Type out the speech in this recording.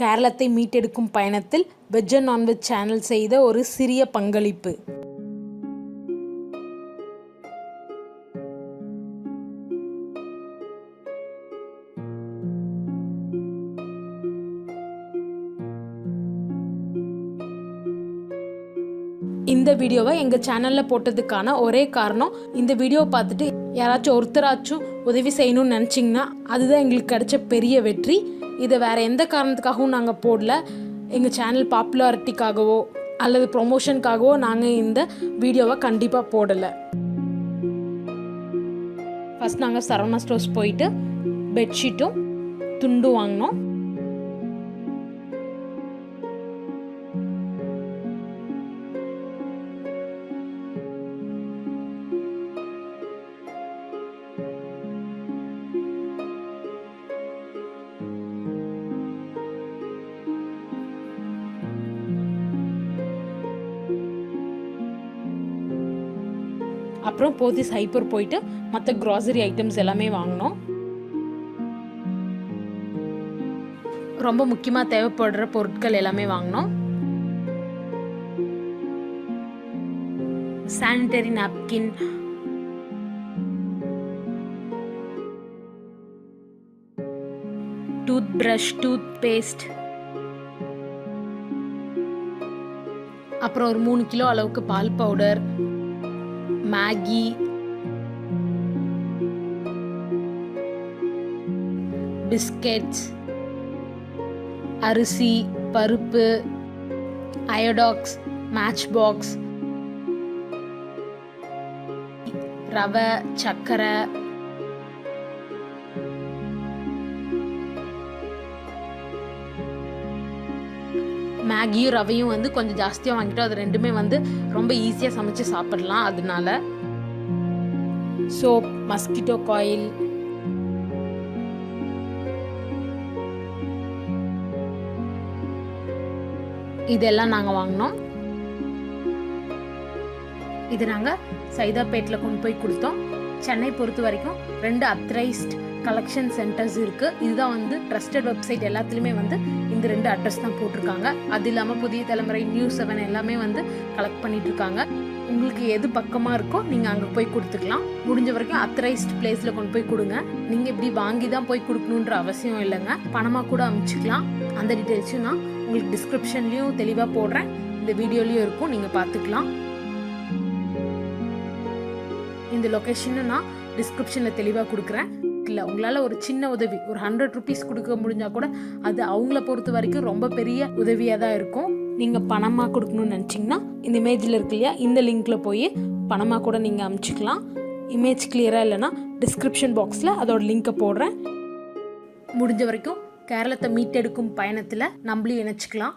கேரளத்தை மீட்டெடுக்கும் பயணத்தில் veg and non veg channel செய்த ஒரு சிறிய பங்களிப்பு. இந்த வீடியோவை எங்கள் சேனலில் போட்டதுக்கான ஒரே காரணம், இந்த வீடியோவை பார்த்துட்டு யாராச்சும் ஒருத்தராச்சும் உதவி செய்யணும்னு நினச்சிங்கன்னா அதுதான் எங்களுக்கு கிடைச்ச பெரிய வெற்றி. இதை வேறு எந்த காரணத்துக்காகவும் நாங்கள் போடல. எங்கள் சேனல் பாப்புலாரிட்டிக்காகவோ அல்லது ப்ரொமோஷனுக்காகவோ நாங்கள் இந்த வீடியோவை கண்டிப்பாக போடலை. ஃபஸ்ட் நாங்கள் சரவணா ஸ்டோர்ஸ் போயிட்டு பெட்ஷீட்டும் துண்டும் வாங்கினோம். அப்புறம் போத்தீஸ் ஹைப்பர் போயிட்டு மற்ற க்ராசரி ஐட்டம்ஸ் எல்லாமே வாங்கினோம். ரொம்ப முக்கியமாக தேவைப்படுற பொருட்கள் எல்லாமே வாங்கினோம். Sanitary napkin, toothbrush, toothpaste, அப்புறம் ஒரு 3 கிலோ அளவுக்கு பால் பவுடர், மேகி, பிஸ்கெட்ஸ், அரிசி, பருப்பு, அயோடாக்ஸ், மேட்ச் பாக்ஸ், ரவை, சர்க்கரை, மேகியும் ரவையும் வந்து கொஞ்சம் ஜாஸ்தியாக வாங்கிட்டோம். அது ரெண்டுமே வந்து ரொம்ப ஈஸியாக சமைச்சு சாப்பிடலாம். அதனால சோப், மஸ்கிட்டோ காயில், இதெல்லாம் நாங்கள் வாங்கினோம். இது நாங்கள் சைதாப்பேட்டில் கொண்டு போய் கொடுத்தோம். சென்னை பொறுத்த வரைக்கும் 2 அத்தரைஸ்ட் கலெக்ஷன் சென்டர்ஸ் இருக்குது. இதுதான் வந்து ட்ரஸ்டட் வெப்சைட். எல்லாத்துலேயுமே வந்து இந்த 2 அட்ரஸ் தான் போட்டிருக்காங்க. அது இல்லாமல் புதிய தலைமுறை, நியூஸ் 7 எல்லாமே வந்து கலெக்ட் பண்ணிட்டு இருக்காங்க. உங்களுக்கு எது பக்கமாக இருக்கோ நீங்கள் அங்கே போய் கொடுத்துக்கலாம். முடிஞ்ச வரைக்கும் அத்தரைஸ்ட் பிளேஸில் கொண்டு போய் கொடுங்க. நீங்கள் இப்படி வாங்கி தான் போய் கொடுக்கணுன்ற அவசியம் இல்லைங்க. பணமாக கூட அனுப்பிச்சிக்கலாம். அந்த டீட்டெயில்ஸும் நான் உங்களுக்கு டிஸ்கிரிப்ஷன்லேயும் தெளிவாக போடுறேன், இந்த வீடியோலையும் இருக்கும், நீங்கள் பார்த்துக்கலாம். இந்த லொக்கேஷனும் நான் டிஸ்கிரிப்ஷனில் தெளிவாக கொடுக்குறேன். இல்லை, உங்களால் ஒரு சின்ன உதவி, ஒரு 100 rupees கொடுக்க முடிஞ்சால் கூட அது அவங்கள பொறுத்த வரைக்கும் ரொம்ப பெரிய உதவியாக தான் இருக்கும். நீங்கள் பணமாக கொடுக்கணும்னு நினச்சிங்கன்னா இந்த இமேஜில் இருக்கு இல்லையா, இந்த லிங்க்கில் போய் பணமாக கூட நீங்கள் அனுப்பிச்சிக்கலாம். இமேஜ் கிளியராக இல்லைன்னா டிஸ்கிரிப்ஷன் பாக்ஸில் அதோட லிங்க்கை போடுறேன். முடிஞ்ச வரைக்கும் கேரளத்தை மீட்டெடுக்கும் பயணத்தில் நம்மளையும் இணைச்சிக்கலாம்.